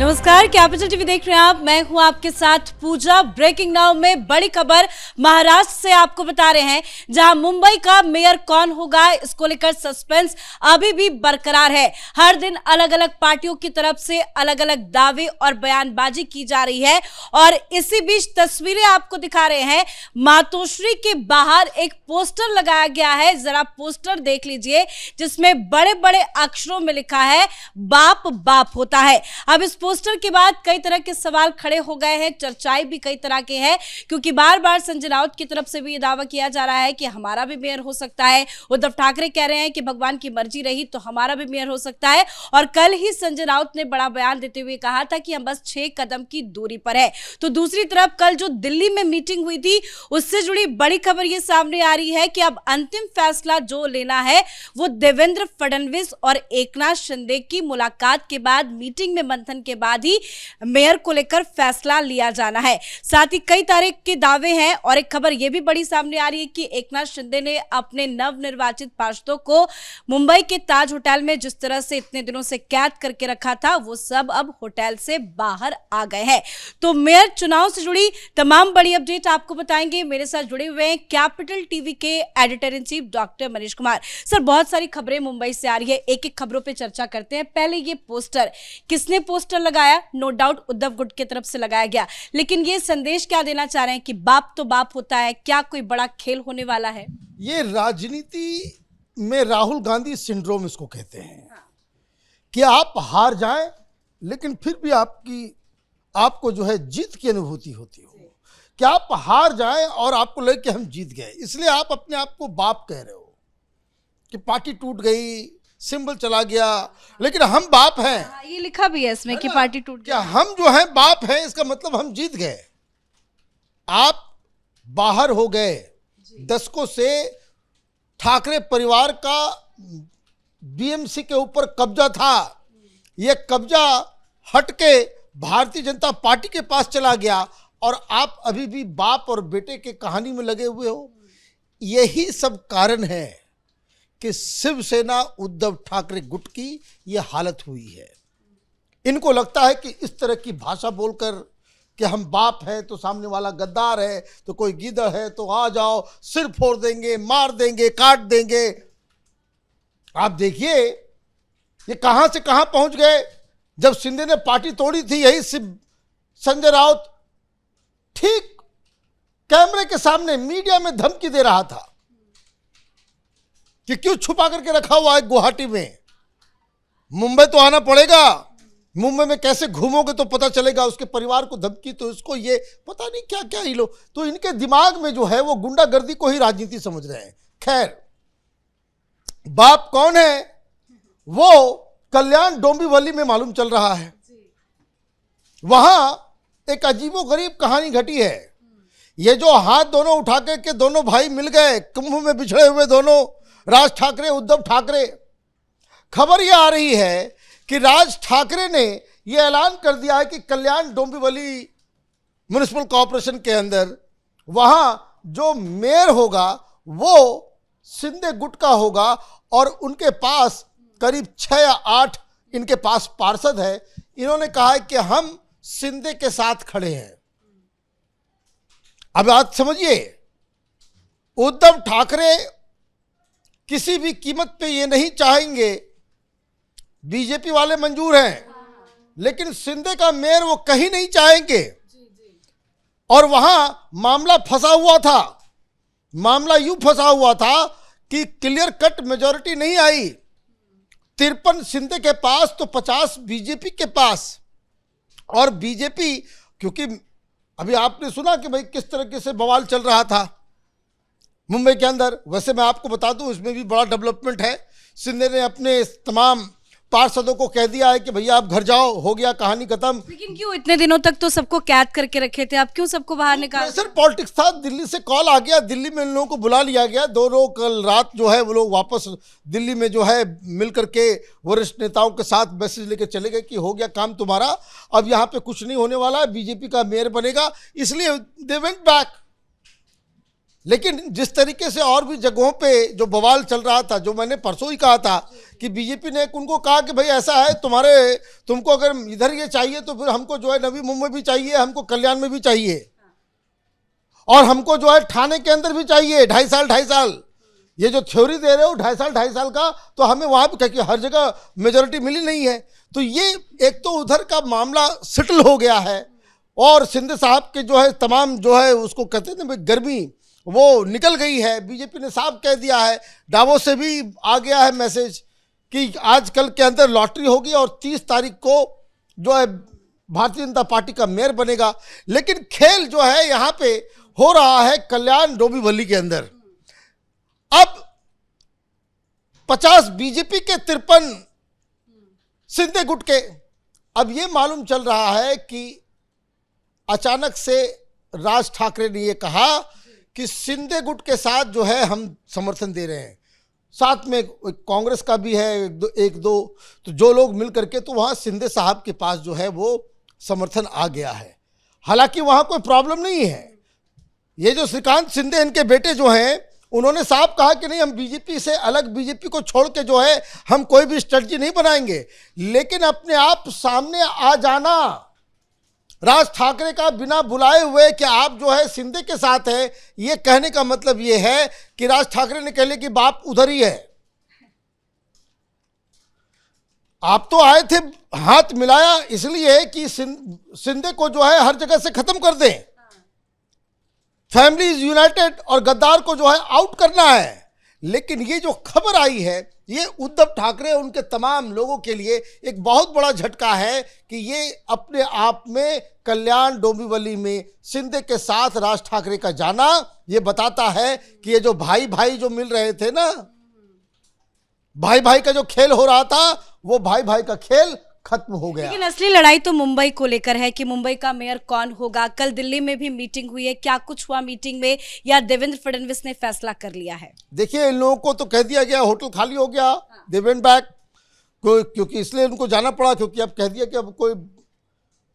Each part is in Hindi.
नमस्कार, कैपिटल टीवी देख रहे हैं आप। मैं हूं आपके साथ पूजा। ब्रेकिंग नाउ में बड़ी खबर महाराष्ट्र से आपको बता रहे हैं, जहां मुंबई का मेयर कौन होगा, इसको लेकर सस्पेंस अभी भी बरकरार है। हर दिन अलग अलग पार्टियों की तरफ से अलग अलग दावे और बयानबाजी की जा रही है और इसी बीच तस्वीरें आपको दिखा रहे हैं। मातोश्री के बाहर एक पोस्टर लगाया गया है, जरा पोस्टर देख लीजिए, जिसमें बड़े बड़े अक्षरों में लिखा है बाप बाप होता है। अब इस पोस्टर के बाद कई तरह के सवाल खड़े हो गए हैं, चर्चाएं भी कई तरह के हैं, क्योंकि बार बार संजय राउत की तरफ से भी ये दावा किया जा रहा है कि हमारा भी मेयर हो सकता है। उद्धव ठाकरे कह रहे हैं कि भगवान की मर्जी रही तो हमारा भी मेयर हो सकता है। और कल ही संजय राउत ने बड़ा बयान देते हुए कहा था कि हम बस 6 कदम की दूरी पर है। तो दूसरी तरफ कल जो दिल्ली में मीटिंग हुई थी, उससे जुड़ी बड़ी खबर ये सामने आ रही है कि अब अंतिम फैसला जो लेना है वो देवेंद्र फडणवीस और एकनाथ शिंदे की मुलाकात के बाद, मीटिंग में मंथन के बाद ही मेयर को लेकर फैसला लिया जाना है। साथ ही कई तरह के दावे हैं और एक खबर यह भी बड़ी सामने आ रही है कि एकनाथ शिंदे ने अपने नवनिर्वाचित पार्षदों को मुंबई के ताज होटल में जिस तरह से इतने दिनों से कैद करके रखा था, वो सब अब होटल से बाहर आ गए हैं। तो मेयर चुनाव से जुड़ी तमाम बड़ी अपडेट आपको बताएंगे। मेरे साथ जुड़े हुए हैं कैपिटल टीवी के editor in chief doctor Manish Kumar. Sir, बहुत सारी खबरें मुंबई से आ रही है, एक एक खबरों पे चर्चा करते हैं। पहले ये पोस्टर, किसने पोस्टर लगाया? नो डाउट उद्धव गुट की तरफ से लगाया गया, लेकिन ये संदेश क्या देना चाह रहे हैं कि बाप तो बाप होता है? क्या कोई बड़ा खेल होने वाला है? ये राजनीति में राहुल गांधी सिंड्रोम इसको कहते हैं। कि आप हार जाएं लेकिन फिर भी आपको जो है जीत की अनुभूति होती हो, कि आप हार जाएं और आपको लगे कि हम जीत गए, इसलिए आप अपने आप को बाप कह रहे हो कि पार्टी टूट गई, सिंबल चला गया, लेकिन हम बाप हैं। ये लिखा भी है इसमें कि पार्टी टूट क्या हम जो है बाप हैं, इसका मतलब हम जीत गए। आप बाहर हो गए। दशकों से ठाकरे परिवार का बीएमसी के ऊपर कब्जा था, ये कब्जा हटके भारतीय जनता पार्टी के पास चला गया और आप अभी भी बाप और बेटे के कहानी में लगे हुए हो। यही सब कारण है कि शिवसेना उद्धव ठाकरे गुट की ये हालत हुई है। इनको लगता है कि इस तरह की भाषा बोलकर कि हम बाप है तो सामने वाला गद्दार है, तो कोई गीदड़ है तो आ जाओ, सिर फोड़ देंगे, मार देंगे, काट देंगे। आप देखिए ये कहां से कहां पहुंच गए। जब शिंदे ने पार्टी तोड़ी थी, यही संजय राउत ठीक कैमरे के सामने मीडिया में धमकी दे रहा था कि क्यों छुपा करके रखा हुआ है गुवाहाटी में, मुंबई तो आना पड़ेगा, मुंबई में कैसे घूमोगे तो पता चलेगा। उसके परिवार को धमकी, तो इसको ये पता नहीं क्या क्या ही लोग, तो इनके दिमाग में जो है वो गुंडागर्दी को ही राजनीति समझ रहे हैं। खैर, बाप कौन है वो कल्याण डोंबिवली में मालूम चल रहा है। वहां एक अजीबोगरीब कहानी घटी है। ये जो हाथ दोनों उठा के दोनों भाई मिल गए, कुंभ में बिछड़े हुए दोनों, राज ठाकरे उद्धव ठाकरे। खबर यह आ रही है कि राज ठाकरे ने यह ऐलान कर दिया है कि कल्याण डोंबिवली म्युनिसिपल कॉर्पोरेशन के अंदर वहां जो मेयर होगा वो शिंदे गुट का होगा और उनके पास करीब 6 या 8 इनके पास पार्षद है। इन्होंने कहा है कि हम शिंदे के साथ खड़े हैं। अब बात समझिए, उद्धव ठाकरे किसी भी कीमत पे ये नहीं चाहेंगे, बीजेपी वाले मंजूर हैं, लेकिन शिंदे का मेयर वो कहीं नहीं चाहेंगे। और वहां मामला फंसा हुआ था, मामला यूं फंसा हुआ था कि क्लियर कट मेजॉरिटी नहीं आई। 53 शिंदे के पास तो 50 बीजेपी के पास। और बीजेपी, क्योंकि अभी आपने सुना कि भाई किस तरीके से बवाल चल रहा था मुंबई के अंदर। वैसे मैं आपको बता दूं, इसमें भी बड़ा डेवलपमेंट है। शिंदे ने अपने तमाम पार्षदों को कह दिया है कि भैया आप घर जाओ, हो गया, कहानी खत्म। लेकिन क्यों इतने दिनों तक तो सबको कैद करके रखे थे, अब क्यों सबको बाहर निकाल? प्रेशर पॉलिटिक्स था। दिल्ली से कॉल आ गया, दिल्ली में इन लोगों को बुला लिया गया। दोनों कल रात जो है वो लोग वापस दिल्ली में जो है मिल करके वरिष्ठ नेताओं के साथ मैसेज लेके चले गए कि हो गया काम तुम्हारा, अब यहाँ पे कुछ नहीं होने वाला है, बीजेपी का मेयर बनेगा। इसलिए दे वेंट बैक। लेकिन जिस तरीके से और भी जगहों पे जो बवाल चल रहा था, जो मैंने परसों ही कहा था कि बीजेपी ने उनको कहा कि भाई ऐसा है, तुमको अगर इधर ये चाहिए तो फिर हमको जो है नवी मुंबई भी चाहिए, हमको कल्याण में भी चाहिए, और हमको जो है ठाणे के अंदर भी चाहिए 2.5 साल। ये जो थ्योरी दे रहे हो 2.5 साल का, तो हमें वहां भी क्योंकि हर जगह मेजोरिटी मिली नहीं है। तो ये एक तो उधर का मामला सेटल हो गया है, और शिंदे साहब के जो है तमाम जो है उसको कहते हैं ना गर्मी वो निकल गई है। बीजेपी ने साफ कह दिया है, डावोस से भी आ गया है मैसेज कि आजकल के अंदर लॉटरी होगी और 30 तारीख को जो है भारतीय जनता पार्टी का मेयर बनेगा। लेकिन खेल जो है यहाँ पे हो रहा है कल्याण डोंबिवली के अंदर। अब 50 बीजेपी के 53 शिंदे गुट के। अब ये मालूम चल रहा है कि अचानक से राज ठाकरे ने ये कहा कि शिंदे गुट के साथ जो है हम समर्थन दे रहे हैं, साथ में कांग्रेस का भी है एक दो, तो जो लोग मिल करके, तो वहाँ शिंदे साहब के पास जो है वो समर्थन आ गया है। हालांकि वहाँ कोई प्रॉब्लम नहीं है। ये जो श्रीकांत शिंदे इनके बेटे जो हैं, उन्होंने साफ कहा कि नहीं, हम बीजेपी से अलग, बीजेपी को छोड़ के जो है हम कोई भी स्ट्रेटजी नहीं बनाएंगे। लेकिन अपने आप सामने आ जाना राज ठाकरे का बिना बुलाए हुए कि आप जो है शिंदे के साथ है, ये कहने का मतलब ये है कि राज ठाकरे ने कह लिया कि बाप उधर ही है। आप तो आए थे हाथ मिलाया इसलिए कि शिंदे को जो है हर जगह से खत्म कर दें, फैमिली इज यूनाइटेड, और गद्दार को जो है आउट करना है। लेकिन ये जो खबर आई है, ये उद्धव ठाकरे उनके तमाम लोगों के लिए एक बहुत बड़ा झटका है कि ये अपने आप में कल्याण डोंबिवली में शिंदे के साथ राज ठाकरे का जाना, ये बताता है कि ये जो भाई भाई जो मिल रहे थे ना, भाई भाई का जो खेल हो रहा था, वो भाई भाई का खेल खत्म हो गया। लेकिन असली लड़ाई तो मुंबई को लेकर है कि मुंबई का मेयर कौन होगा। कल दिल्ली में भी मीटिंग हुई है, क्या कुछ हुआ मीटिंग में, या देवेंद्र फडणवीस ने फैसला कर लिया है? देखिए, इन लोगों को तो कह दिया गया होटल खाली हो गया, दे वेंट बैक, क्योंकि इसलिए उनको जाना पड़ा, क्योंकि अब कह दिया कि अब कोई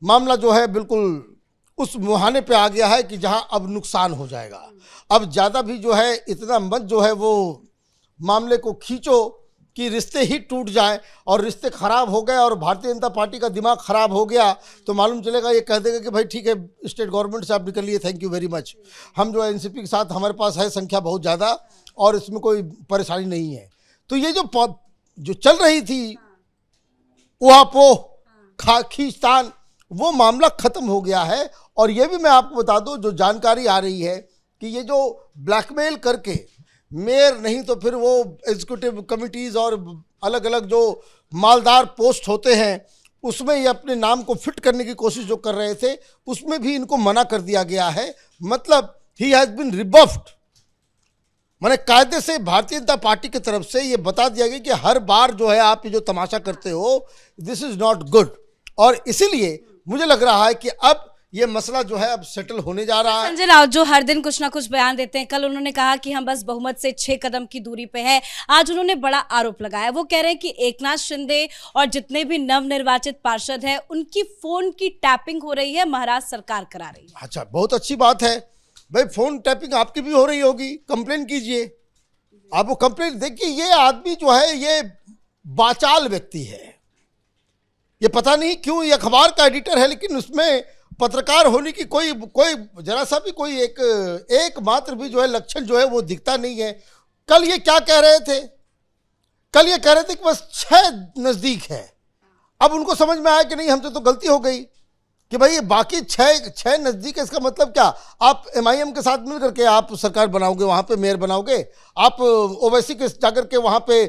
मामला जो है बिल्कुल उस मुहाने पे आ गया है कि जहां अब नुकसान हो जाएगा। अब ज़्यादा भी जो है इतना मत जो है वो मामले को खींचो कि रिश्ते ही टूट जाए, और रिश्ते खराब हो गए और भारतीय जनता पार्टी का दिमाग खराब हो गया तो मालूम चलेगा, ये कह देगा कि भाई ठीक है, स्टेट गवर्नमेंट से आप निकलिए, थैंक यू वेरी मच, हम जो है एनसीपी के साथ, हमारे पास है संख्या बहुत ज़्यादा और इसमें कोई परेशानी नहीं है। तो ये जो चल रही थी उहापोह खींचतान, वो मामला ख़त्म हो गया है। और ये भी मैं आपको बता दूं, जो जानकारी आ रही है कि ये जो ब्लैकमेल करके मेयर नहीं तो फिर वो एग्जीक्यूटिव कमिटीज़ और अलग अलग जो मालदार पोस्ट होते हैं, उसमें ये अपने नाम को फिट करने की कोशिश जो कर रहे थे, उसमें भी इनको मना कर दिया गया है। मतलब ही हैज़ बीन रिबफ्ड, माने कायदे से भारतीय जनता पार्टी की तरफ से ये बता दिया गया कि हर बार जो है आप ये जो तमाशा करते हो, दिस इज़ नॉट गुड। और इसीलिए मुझे लग रहा है कि अब ये मसला जो है अब सेटल होने जा रहा है। संजय राउत जो हर दिन कुछ ना कुछ बयान देते हैं, कल उन्होंने कहा कि हम बस बहुमत से 6 कदम की दूरी पे है। आज उन्होंने बड़ा आरोप लगाया, वो कह रहे हैं कि एकनाथ शिंदे और जितने भी नवनिर्वाचित पार्षद हैं, उनकी फोन की टैपिंग हो रही है, महाराष्ट्र सरकार करा रही है। अच्छा, बहुत अच्छी बात है भाई, फोन टैपिंग आपकी भी हो रही होगी, कंप्लेन कीजिए। आप वो कंप्लेन देखिए, ये आदमी जो है ये बाचाल व्यक्ति है, ये पता नहीं क्यों ये अखबार का एडिटर है, लेकिन उसमें पत्रकार होने की कोई जरा सा भी कोई एक मात्र भी जो है लक्षण जो है वो दिखता नहीं है। कल ये क्या कह रहे थे? कल ये कह रहे थे कि बस 6 नज़दीक है। अब उनको समझ में आया कि नहीं, हमसे तो गलती हो गई कि भाई ये बाकी 6 नज़दीक है। इसका मतलब क्या, आप MIM के साथ मिल करके आप सरकार बनाओगे, वहाँ पे मेयर बनाओगे, आप ओवैसी के जाकर के वहाँ पे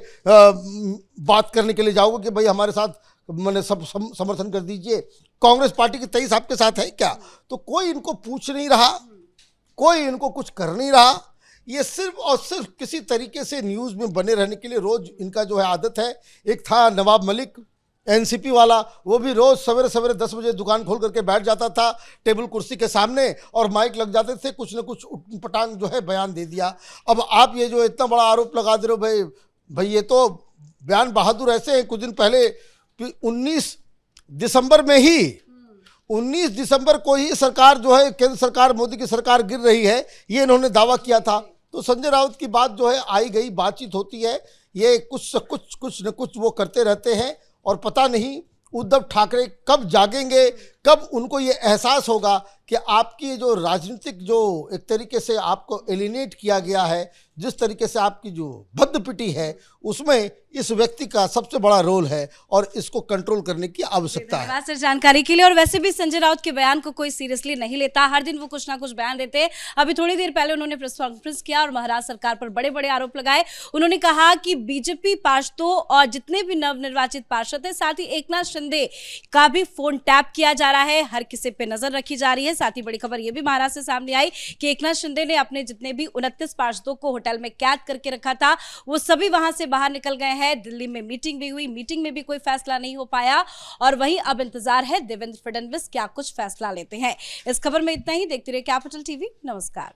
बात करने के लिए जाओगे कि भाई हमारे साथ मैंने सब समर्थन कर दीजिए। कांग्रेस पार्टी की 23 आपके साथ है क्या? तो कोई इनको पूछ नहीं रहा, कोई इनको कुछ कर नहीं रहा। ये सिर्फ और सिर्फ किसी तरीके से न्यूज़ में बने रहने के लिए रोज़ इनका जो है आदत है। एक था नवाब मलिक एनसीपी वाला, वो भी रोज़ सवेरे सवेरे 10 बजे दुकान खोल करके बैठ जाता था टेबल कुर्सी के सामने, और माइक लग जाते थे, कुछ न कुछ उटपटांग जो है बयान दे दिया। अब आप ये जो इतना बड़ा आरोप लगा दे रहे हो भाई ये तो बयान बहादुर ऐसे हैं। कुछ दिन पहले 19 दिसंबर में ही 19 दिसंबर को ही सरकार जो है, केंद्र सरकार, मोदी की सरकार गिर रही है, ये इन्होंने दावा किया था। तो संजय राउत की बात जो है आई गई बातचीत होती है, ये कुछ न कुछ वो करते रहते हैं और पता नहीं उद्धव ठाकरे कब जागेंगे, कब उनको ये एहसास होगा कि आपकी जो राजनीतिक जो एक तरीके से आपको एलिनेट किया गया है, जिस तरीके से आपकी जो बद्ध पिटी है, उसमें इस व्यक्ति का सबसे बड़ा रोल है और इसको कंट्रोल करने की आवश्यकता है। धन्यवाद सर जानकारी के लिए। और वैसे भी संजय राउत के बयान को कोई सीरियसली नहीं लेता, हर दिन वो कुछ ना कुछ बयान देते हैं। अभी थोड़ी देर पहले उन्होंने प्रेस कॉन्फ्रेंस किया और महाराष्ट्र सरकार पर बड़े बड़े आरोप लगाए। उन्होंने कहा कि बीजेपी पार्षदों और जितने भी नवनिर्वाचित पार्षद हैं, साथ ही एकनाथ शिंदे का भी फोन टैप किया जा रहा है, हर किसी पे नजर रखी जा रही है। साथ ही बड़ी खबर यह भी महाराष्ट्र से सामने आई कि एकनाथ शिंदे ने अपने जितने भी 29 पार्षदों को होटल में कैद करके रखा था, वो सभी वहां से बाहर निकल गए हैं। दिल्ली में मीटिंग भी हुई, मीटिंग में भी कोई फैसला नहीं हो पाया और वहीं अब इंतजार है देवेंद्र फडणवीस क्या कुछ फैसला लेते हैं। इस खबर में इतना ही। देखते रहिए कैपिटल टीवी। नमस्कार।